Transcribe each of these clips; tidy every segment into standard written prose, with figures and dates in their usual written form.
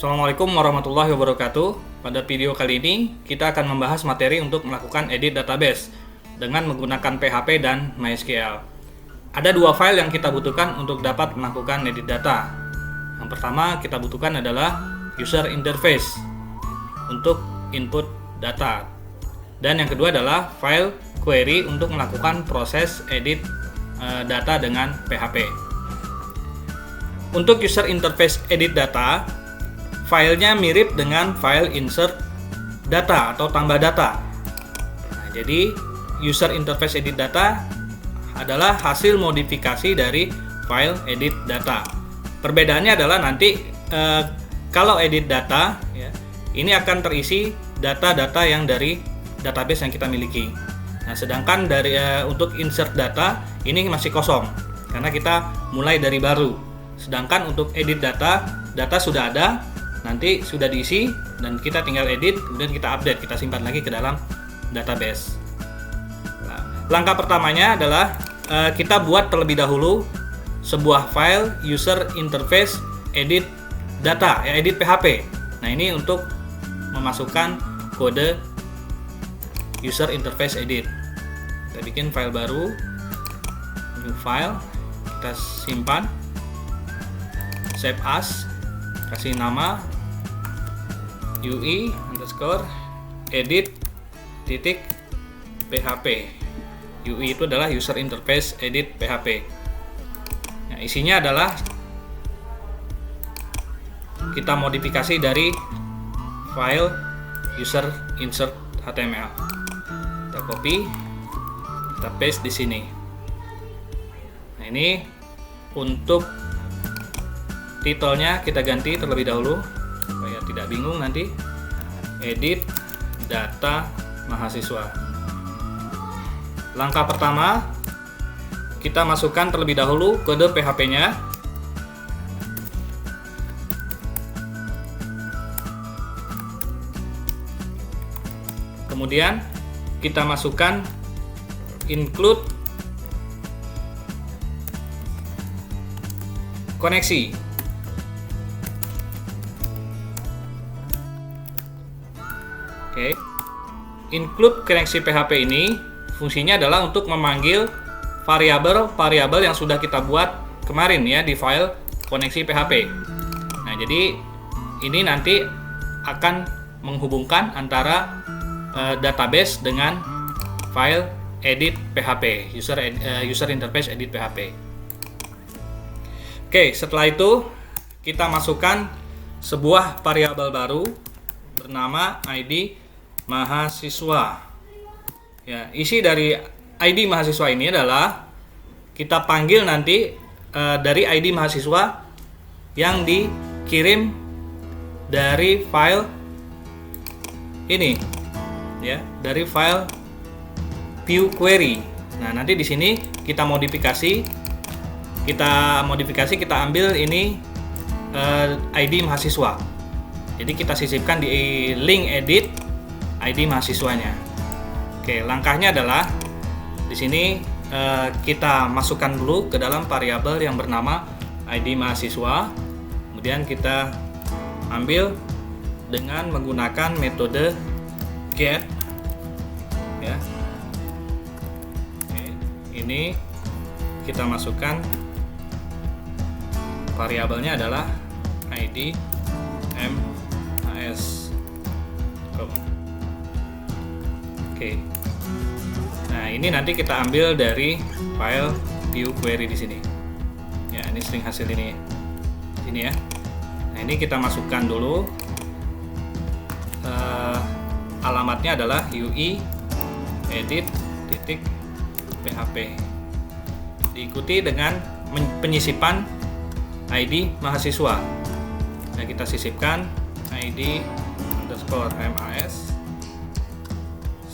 Assalamualaikum warahmatullahi wabarakatuh. Pada video kali ini kita akan membahas materi untuk melakukan edit database dengan menggunakan PHP dan MySQL. Ada dua file yang kita butuhkan untuk dapat melakukan edit data. Yang pertama kita butuhkan adalah user interface untuk input data. Dan yang kedua adalah file query untuk melakukan proses edit data dengan PHP. Untuk user interface edit data, filenya mirip dengan file insert data atau tambah data. Nah, jadi user interface edit data adalah hasil modifikasi dari file edit data. Perbedaannya adalah nanti kalau edit data, ya, ini akan terisi data-data yang dari database yang kita miliki. Nah, sedangkan dari untuk insert data ini masih kosong karena kita mulai dari baru. Sedangkan untuk edit data, data sudah ada, nanti sudah diisi dan kita tinggal edit, kemudian kita update, kita simpan lagi ke dalam database. Nah, langkah pertamanya adalah kita buat terlebih dahulu sebuah file user interface edit data, edit PHP. Nah, ini untuk memasukkan kode user interface edit. Kita bikin file baru, new file, kita simpan, save as, kasih nama UI underscore edit titik PHP. UI itu adalah user interface edit PHP. Nah, isinya adalah kita modifikasi dari file user insert HTML. Kita copy, kita paste di sini. Nah, ini untuk titelnya kita ganti terlebih dahulu supaya tidak bingung nanti. Edit data mahasiswa. Langkah pertama, kita masukkan terlebih dahulu kode PHP-nya. Kemudian kita masukkan include koneksi. Oke. Include koneksi PHP ini fungsinya adalah untuk memanggil variabel-variabel yang sudah kita buat kemarin ya di file koneksi PHP. Nah, jadi ini nanti akan menghubungkan antara database dengan file edit PHP, user interface edit PHP. Oke, setelah itu kita masukkan sebuah variabel baru bernama ID mahasiswa. Ya, isi dari ID mahasiswa ini adalah kita panggil nanti dari ID mahasiswa yang dikirim dari file ini, ya, dari file view query. Nah, nanti di sini kita modifikasi, kita ambil ini ID mahasiswa. Jadi kita sisipkan di link edit ID mahasiswanya. Oke, langkahnya adalah di sini kita masukkan dulu ke dalam variabel yang bernama ID mahasiswa. Kemudian kita ambil dengan menggunakan metode get. Ya. Oke, ini kita masukkan variabelnya adalah ID MHS. Oke. Nah, ini nanti kita ambil dari file view query di sini. Ya, ini string hasil ini. Ini ya. Nah, ini kita masukkan dulu. Alamatnya adalah UI edit titik PHP. Diikuti dengan penyisipan ID mahasiswa. Nah, kita sisipkan ID underscore MAS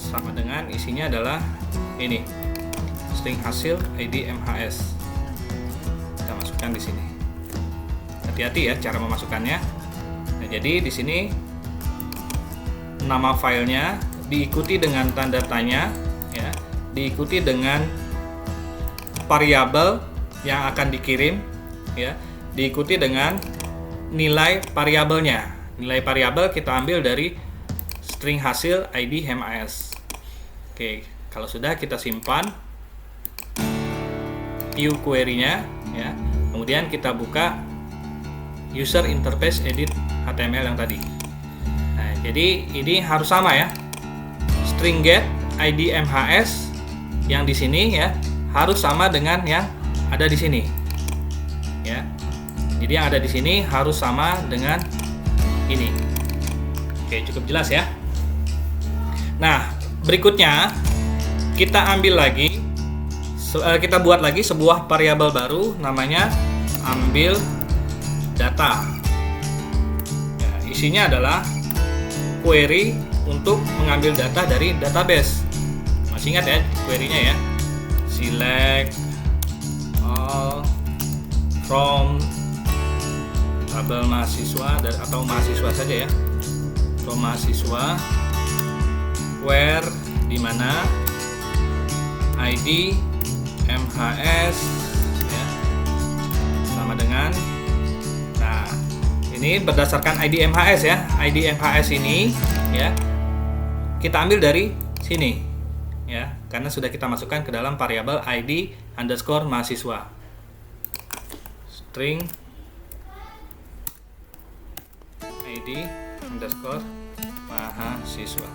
sama dengan isinya adalah ini string hasil ID MHS. Kita masukkan di sini. Hati-hati ya cara memasukkannya. Nah, jadi di sini nama filenya diikuti dengan tanda tanya, ya, diikuti dengan variabel yang akan dikirim, ya, diikuti dengan nilai variabelnya. nilai variabel kita ambil dari string hasil ID HMAS. Oke, kalau sudah kita simpan view query-nya ya. Kemudian kita buka user interface edit HTML yang tadi. Nah, jadi ini harus sama ya. String get ID MHS yang di sini ya harus sama dengan yang ada di sini. Ya. Jadi yang ada di sini harus sama dengan ini. Oke, cukup jelas ya. Nah, berikutnya kita ambil lagi, kita buat lagi sebuah variabel baru namanya ambil data. Ya, isinya adalah query untuk mengambil data dari database. Masih ingat ya query-nya ya? Select all from tabel mahasiswa atau mahasiswa saja ya. From mahasiswa where di mana ID MHS ya, sama dengan, nah ini berdasarkan ID MHS ya. ID MHS ini ya kita ambil dari sini ya, karena sudah kita masukkan ke dalam variabel ID underscore mahasiswa. String ID underscore mahasiswa.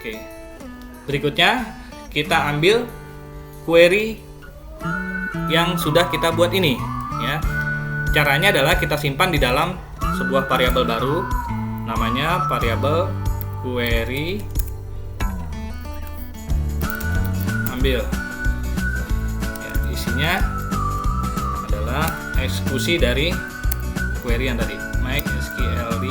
Oke, berikutnya kita ambil query yang sudah kita buat ini ya. Caranya adalah kita simpan di dalam sebuah variabel baru namanya variabel query ambil ya, isinya adalah eksekusi dari query yang tadi MySQLD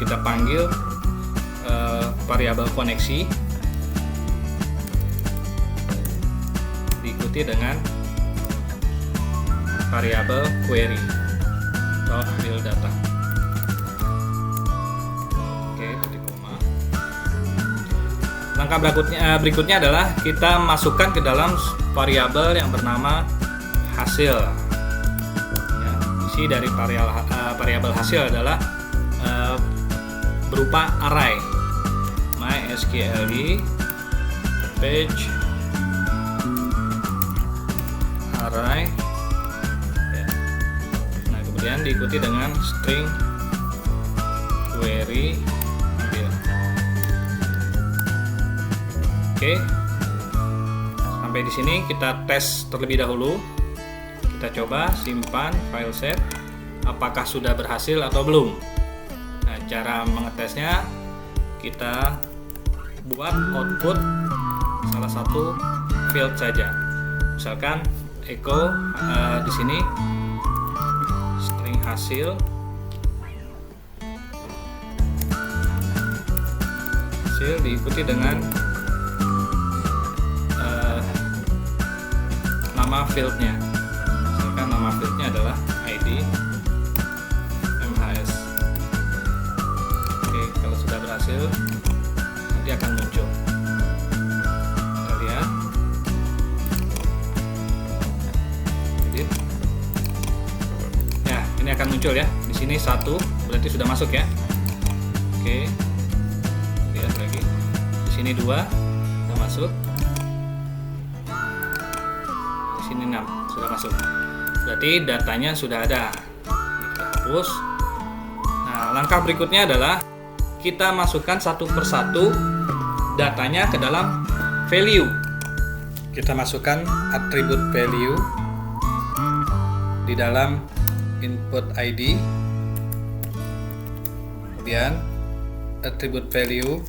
kita panggil variabel koneksi diikuti dengan variabel query atau ambil data. Oke, titik koma. Langkah berikutnya adalah kita masukkan ke dalam variabel yang bernama hasil. Ya, isi dari variabel hasil adalah berupa array MySQLD page array ya. Nah, kemudian diikuti dengan string query ambil. Oke, sampai di sini kita tes terlebih dahulu. Kita coba simpan file save, apakah sudah berhasil atau belum. Cara mengetesnya, kita buat output salah satu field saja. Misalkan echo di sini string hasil diikuti dengan nama fieldnya. Misalkan nama fieldnya adalah ID MHS. Kalau sudah berhasil nanti akan muncul. Kita lihat. Edit. Ya, ini akan muncul ya. Di sini 1 berarti sudah masuk ya. Oke. Lihat lagi. Di sini 2 sudah masuk. Di sini 6 sudah masuk. Berarti datanya sudah ada. Ini kita hapus. Nah, langkah berikutnya adalah kita masukkan satu persatu datanya ke dalam value. Kita masukkan atribut value di dalam input ID, kemudian atribut value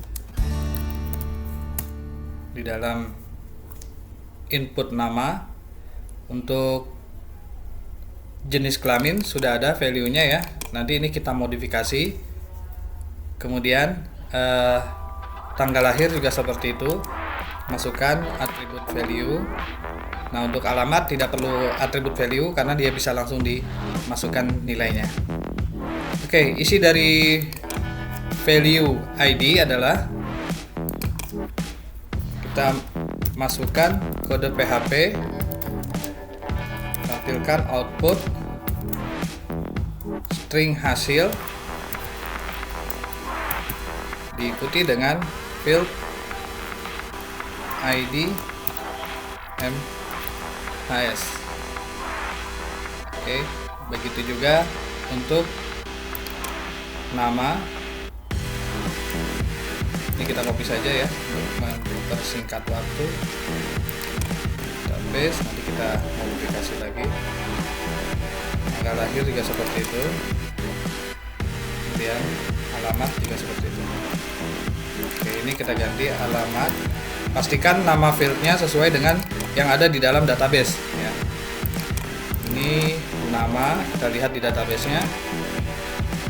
di dalam input nama. Untuk jenis kelamin sudah ada value-nya ya. Nanti ini kita modifikasi. Kemudian tanggal lahir juga seperti itu, masukkan atribut value. Nah, untuk alamat tidak perlu atribut value karena dia bisa langsung dimasukkan nilainya. Oke, isi dari value ID adalah kita masukkan kode PHP, tampilkan output string hasil, diikuti dengan field ID MHS. Oke, begitu juga untuk nama. Ini kita copy saja ya untuk mempersingkat waktu. Kita paste, nanti kita modifikasi lagi. Tanggal lahir juga seperti itu. Kemudian alamat juga seperti itu. Oke, ini kita ganti alamat. Pastikan nama fieldnya sesuai dengan yang ada di dalam database ya. Ini nama, kita lihat di databasenya.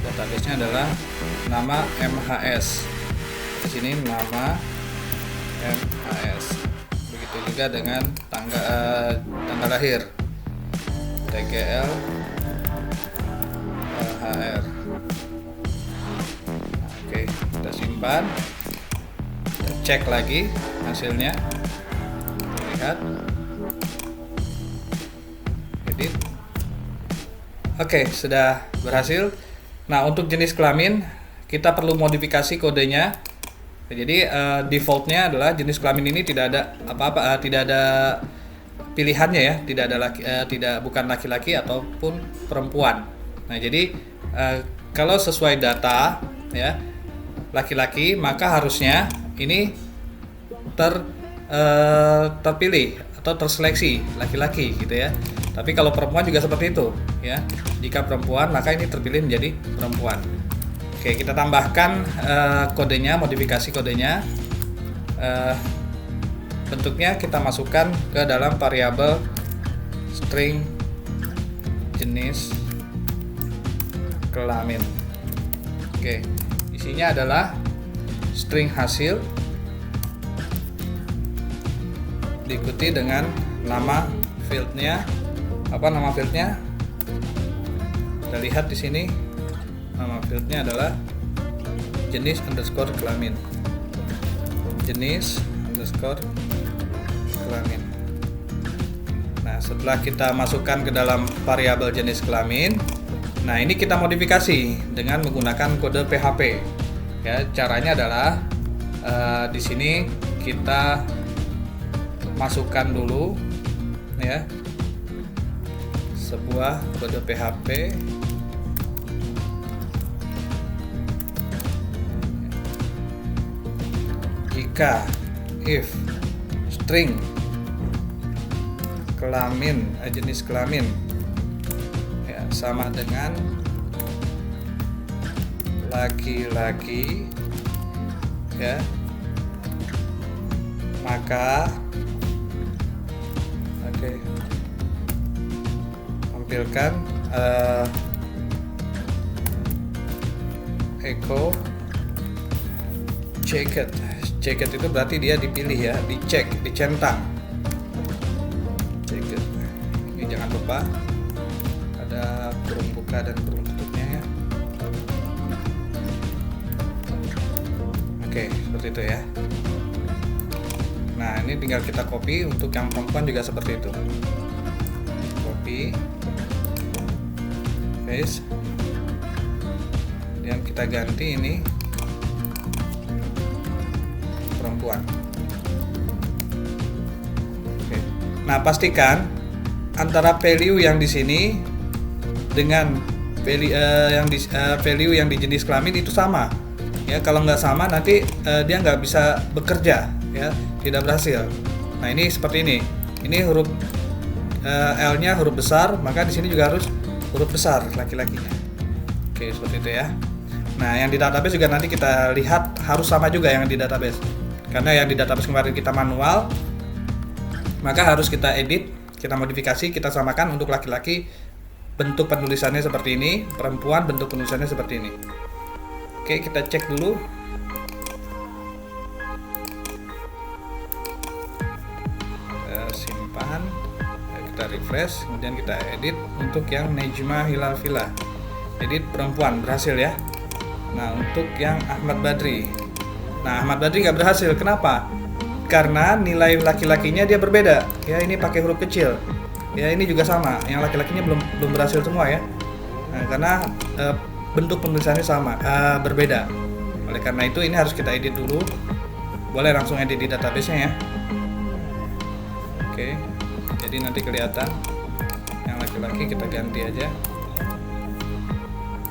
Databasenya adalah nama MHS. Di sini nama MHS. Begitu juga dengan tanggal lahir, TGL HR. Oke, kita simpan, kita cek lagi hasilnya. Lihat, edit. Oke, sudah berhasil. Nah, untuk jenis kelamin kita perlu modifikasi kodenya. Jadi defaultnya adalah jenis kelamin ini tidak ada apa-apa, tidak ada pilihannya ya, tidak ada bukan laki-laki ataupun perempuan. Nah, jadi kalau sesuai data ya laki-laki, maka harusnya ini terpilih atau terseleksi laki-laki gitu ya. Tapi kalau perempuan juga seperti itu ya. Jika perempuan, maka ini terpilih menjadi perempuan. Oke, kita tambahkan kodenya, modifikasi kodenya. Bentuknya kita masukkan ke dalam variabel string jenis kelamin. Oke, isinya adalah string hasil diikuti dengan nama fieldnya. Apa nama fieldnya? Kita lihat di sini. Nama fieldnya adalah jenis underscore kelamin. Jenis underscore kelamin. Nah, setelah kita masukkan ke dalam variabel jenis kelamin, nah ini kita modifikasi dengan menggunakan kode PHP. Ya, caranya adalah di sini kita masukkan dulu ya sebuah kode PHP. Jika if string kelamin jenis kelamin ya sama dengan laki-laki ya, maka tampilkan echo checked. Checked itu berarti dia dipilih ya, dicek, dicentang. Checked. Ini jangan lupa ada kurung buka dan kurung tutupnya ya. Oke, seperti itu ya. Nah, ini tinggal kita copy. Untuk yang perempuan juga seperti itu. Copy, paste. Yang kita ganti ini perempuan. Oke. Nah, pastikan antara value yang di sini dengan value yang di jenis kelamin itu sama. Ya, kalau nggak sama nanti dia nggak bisa bekerja, ya, tidak berhasil. Nah, ini seperti ini. Ini huruf L-nya huruf besar, maka di sini juga harus huruf besar laki-lakinya. Oke, seperti itu ya. Nah, yang di database juga nanti kita lihat harus sama juga yang di database. Karena yang di database kemarin kita manual, maka harus kita edit, kita modifikasi, kita samakan. Untuk laki-laki bentuk penulisannya seperti ini, perempuan bentuk penulisannya seperti ini. Oke, kita cek dulu. Kita simpan, kita refresh, kemudian kita edit. Untuk yang Nejma Hilal Villa, edit perempuan, berhasil ya. Nah, untuk yang Ahmad Badri, nah Ahmad Badri nggak berhasil. Kenapa? karena nilai laki-lakinya dia berbeda. Ya, ini pakai huruf kecil. Ya, ini juga sama. Yang laki-lakinya belum berhasil semua ya. Nah, karena bentuk penulisannya sama, berbeda. Oleh karena itu ini harus kita edit dulu. Boleh langsung edit di database-nya ya. Oke. Jadi nanti kelihatan yang laki-laki kita ganti aja.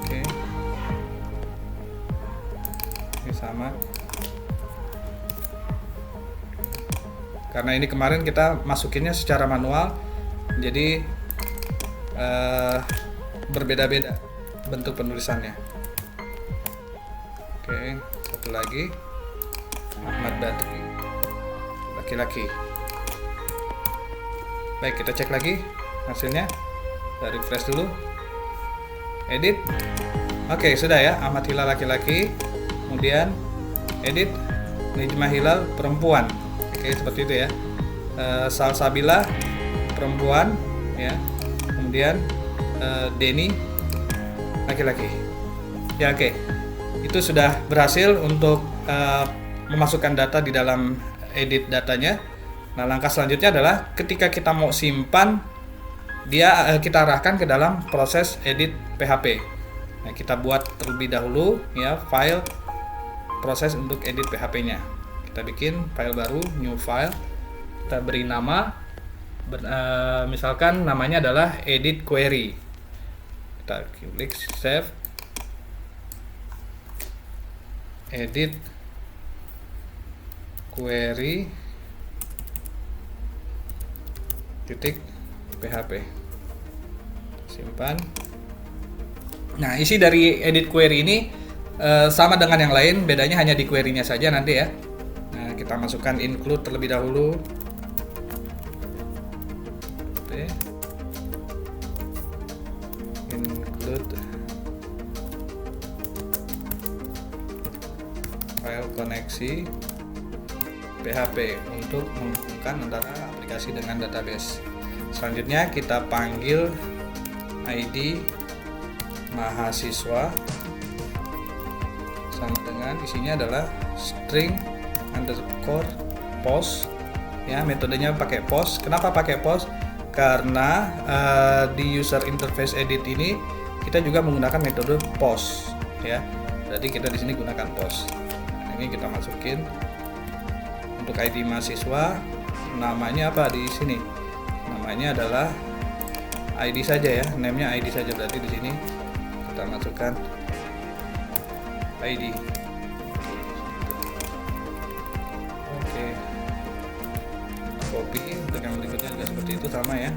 Oke. Ini sama. Karena ini kemarin kita masukinnya secara manual, jadi berbeda-beda bentuk penulisannya. Oke, satu lagi, Ahmad Badri, laki-laki. Baik, kita cek lagi hasilnya. Kita refresh dulu, edit. Oke, sudah ya, Ahmad Hilal laki-laki. Kemudian edit, Nijmah Hilal perempuan. Oke, seperti itu ya. Salsabila perempuan ya. Kemudian Denny laki-laki. Ya, oke. Itu sudah berhasil untuk memasukkan data di dalam edit datanya. Nah, langkah selanjutnya adalah ketika kita mau simpan, kita arahkan ke dalam proses edit PHP. Nah, kita buat terlebih dahulu ya file proses untuk edit PHP-nya. Kita bikin file baru, new file. Kita beri nama, misalkan namanya adalah edit query. Kita klik save, edit query titik PHP. Simpan. Nah, isi dari edit query ini sama dengan yang lain, bedanya hanya di query-nya saja nanti ya. Nah, kita masukkan include terlebih dahulu. Oke. Include file koneksi PHP untuk menghubungkan antara aplikasi dengan database. Selanjutnya kita panggil ID mahasiswa sama dengan isinya adalah string underscore post ya, metodenya pakai post. Kenapa pakai post? Karena di user interface edit ini kita juga menggunakan metode post ya. Jadi kita di sini gunakan post. Nah, ini kita masukin untuk ID mahasiswa, namanya apa di sini? Namanya adalah ID saja ya, name-nya ID saja, berarti di sini kita masukkan ID. Oke. Copy untuk yang berikutnya juga seperti itu sama ya.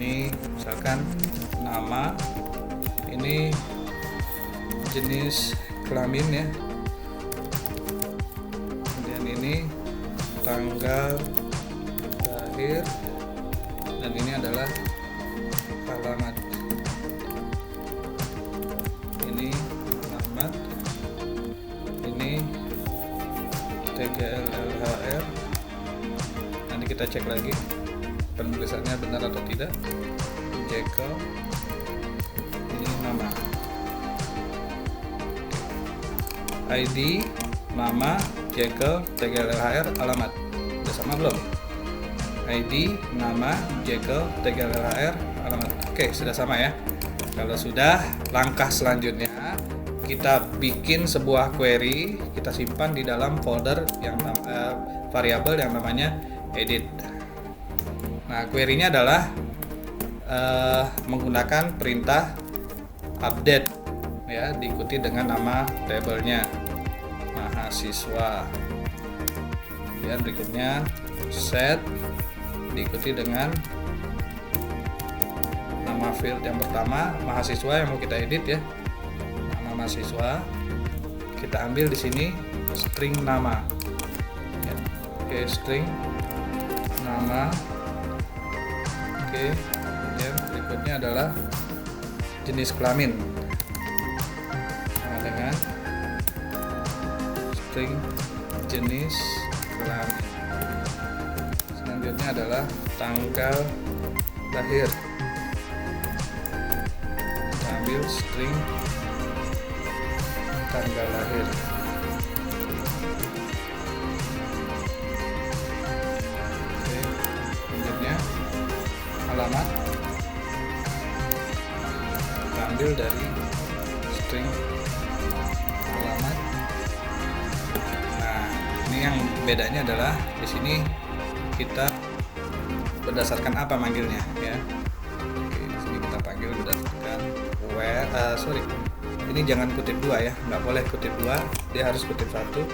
Ini misalkan nama, ini jenis kelamin ya. Kemudian ini tanggal lahir, dan ini adalah alamat. Ini alamat, ini TGLLHR. Nanti kita cek lagi penulisannya benar atau tidak. Jekyll, ini nama. ID, nama, Jekyll, TGLLHR, alamat. Udah sama belum? ID, nama, Jekyll, TGLLHR, alamat. Oke, sudah sama ya. Kalau sudah, langkah selanjutnya kita bikin sebuah query, kita simpan di dalam folder yang variabel yang namanya edit. Nah, query-nya adalah menggunakan perintah update ya, diikuti dengan nama tabelnya mahasiswa. Kemudian berikutnya set, diikuti dengan nama field yang pertama mahasiswa yang mau kita edit ya, nama mahasiswa. Kita ambil di sini string nama ya. Oke, string nama. Oke, kemudian berikutnya adalah jenis kelamin dengan string jenis kelamin. Selanjutnya adalah tanggal lahir. Kita ambil string tanggal lahir. ambil dari string alamat. Nah, ini yang bedanya adalah di sini kita berdasarkan apa manggilnya ya. Oke, di sini kita panggil berdasarkan where ini jangan kutip 2 ya, nggak boleh kutip 2, dia harus kutip 1.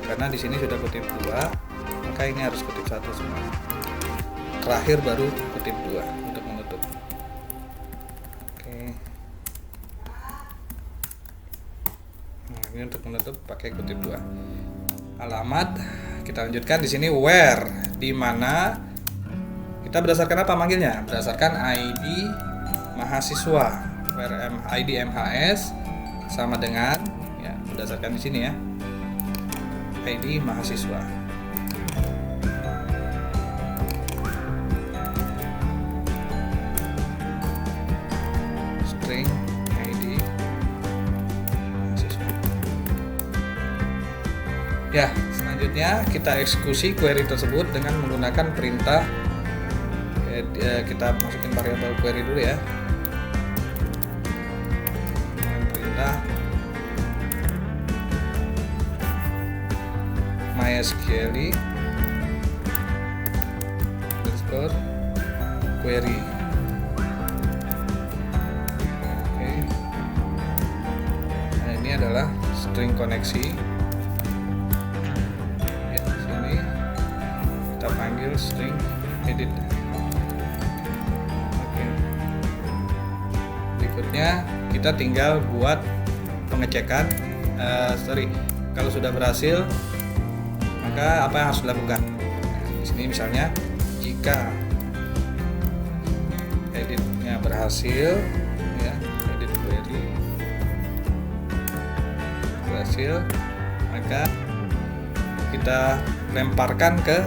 Karena di sini sudah kutip 2, maka ini harus kutip 1 semua. Terakhir baru kutip 2 untuk menutup. Oke. Nah, ini untuk menutup pakai kutip 2. Alamat kita lanjutkan di sini where, di mana kita berdasarkan apa manggilnya? Berdasarkan ID mahasiswa. Where ID MHS sama dengan ya, berdasarkan di sini ya. ID mahasiswa. String ID mahasiswa. Ya, selanjutnya kita eksekusi query tersebut dengan menggunakan perintah. Kita masukin variabel query dulu ya. Dengan perintah MySQL underscore query. Oke. Nah, ini adalah string koneksi. Ya, sini kita panggil string edit. Oke. Berikutnya kita tinggal buat pengecekan. Kalau sudah berhasil, maka apa yang harus dilakukan? Di sini misalnya jika editnya berhasil, ya, edit query berhasil, maka kita lemparkan ke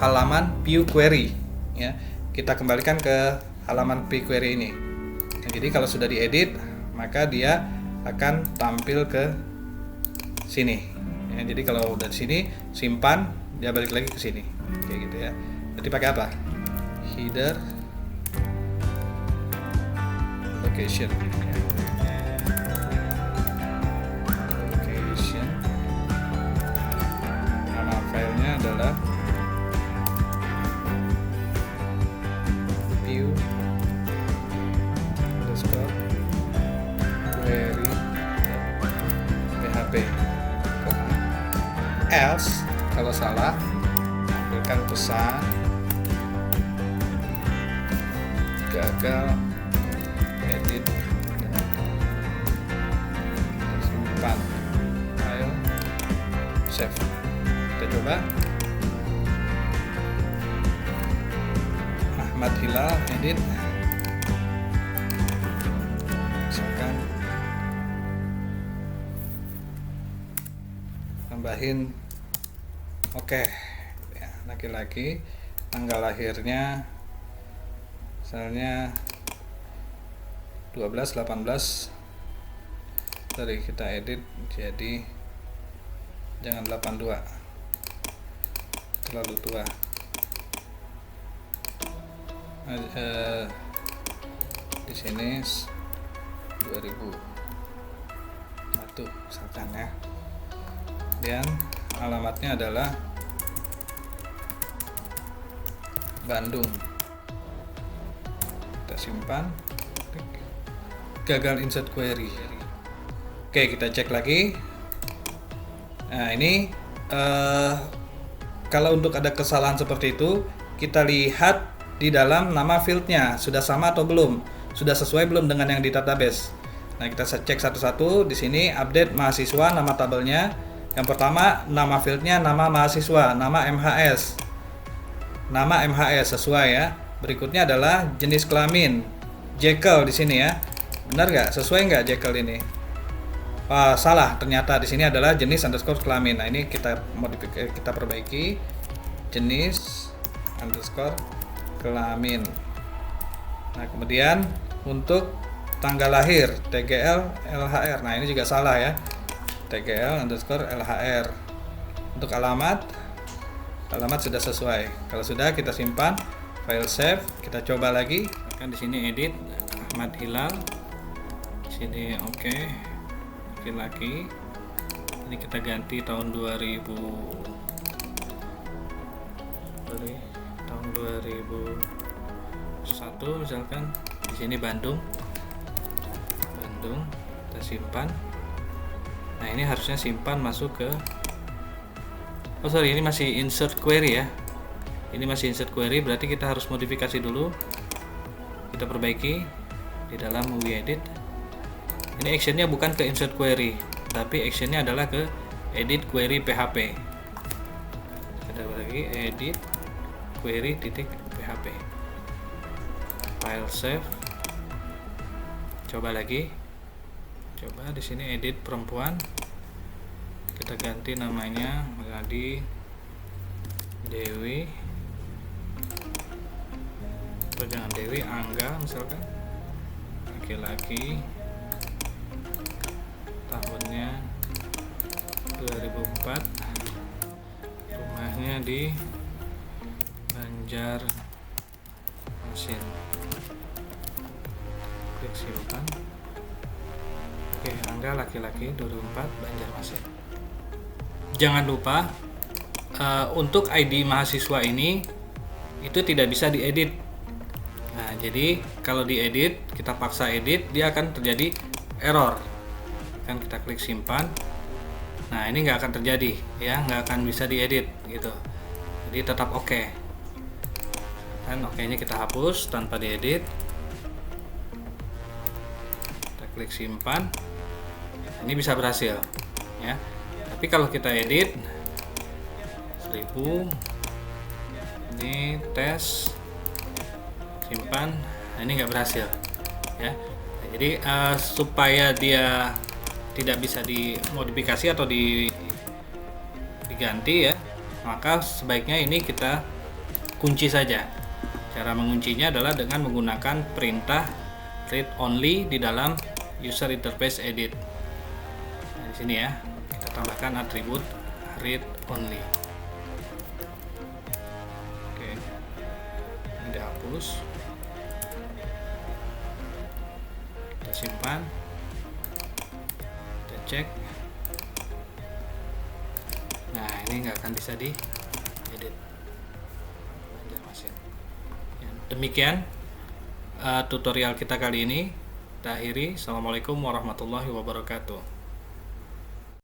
halaman view query. Ya, kita kembalikan ke halaman view query ini. Nah, jadi kalau sudah diedit, maka dia akan tampil ke sini. Ya, jadi kalau udah di sini simpan, dia balik lagi ke sini, kayak gitu ya. Jadi pakai apa? Header location. Location. Nama filenya adalah view underscore query php. Else, kalau salah, tampilkan pesan gagal edit simpan file save. Kita coba. Ahmad Hilal edit, misalkan tambahin oke ya, laki-laki, tanggal lahirnya misalnya 12/18. Tadi kita edit jadi jangan 82, terlalu tua. Di sini 2001 misalkan ya. Dan alamatnya adalah Bandung. Kita simpan. Gagal insert query. Oke, kita cek lagi. Nah, ini kalau untuk ada kesalahan seperti itu, kita lihat di dalam nama fieldnya sudah sama atau belum, sudah sesuai belum dengan yang di database. Nah, kita cek satu-satu. Di sini update mahasiswa, nama tabelnya. Yang pertama, nama fieldnya nama mahasiswa, nama MHS. Nama MHS sesuai ya. Berikutnya adalah jenis kelamin, Jekyll di sini ya. Benar nggak? Sesuai nggak Jekyll ini? Salah, ternyata di sini adalah jenis underscore kelamin. Nah, ini kita perbaiki, jenis underscore kelamin. Nah, kemudian untuk tanggal lahir, TGL LHR. Nah, ini juga salah ya. TGL underscore LHR. Untuk alamat sudah sesuai. Kalau sudah, kita simpan, file save, kita coba lagi. Kan di sini edit Ahmad Hilal, di sini oke, laki-laki. Ini kita ganti tahun 2000, tahun 2001 misalkan. Di sini Bandung, kita simpan. Nah, ini harusnya simpan masuk ke, oh sorry, ini masih insert query ya. Ini masih insert query, berarti kita harus modifikasi dulu. Kita perbaiki di dalam movie edit. Ini actionnya bukan ke insert query, tapi actionnya adalah ke edit query PHP. Kita lagi edit query titik PHP. File save. Coba lagi. Coba di sini edit perempuan. Kita ganti namanya menjadi Dewi. Atau jangan Dewi, Angga misalkan. Laki-laki. Tahunnya 2004. Rumahnya di Banjarmasin. Klik simpan. Oke, Angga laki-laki 2004 Banjarmasin. Jangan lupa untuk ID mahasiswa ini itu tidak bisa diedit. Nah, jadi kalau diedit, kita paksa edit, dia akan terjadi error. Kan kita klik simpan. Nah, ini nggak akan terjadi ya, nggak akan bisa diedit gitu. Jadi tetap oke. Kan oke-nya kita hapus tanpa diedit. Kita klik simpan. Ini bisa berhasil ya. Tapi kalau kita edit 1000, ini tes, simpan, nah ini nggak berhasil ya. Nah, jadi supaya dia tidak bisa dimodifikasi atau diganti ya, maka sebaiknya ini kita kunci saja. Cara menguncinya adalah dengan menggunakan perintah read only di dalam user interface edit. Nah, di sini ya, kita tambahkan atribut read only. Oke, ini dihapus. Kita simpan. Kita cek. Nah, ini nggak akan bisa diedit. Demikian tutorial kita kali ini. Kita akhiri. Assalamualaikum warahmatullahi wabarakatuh.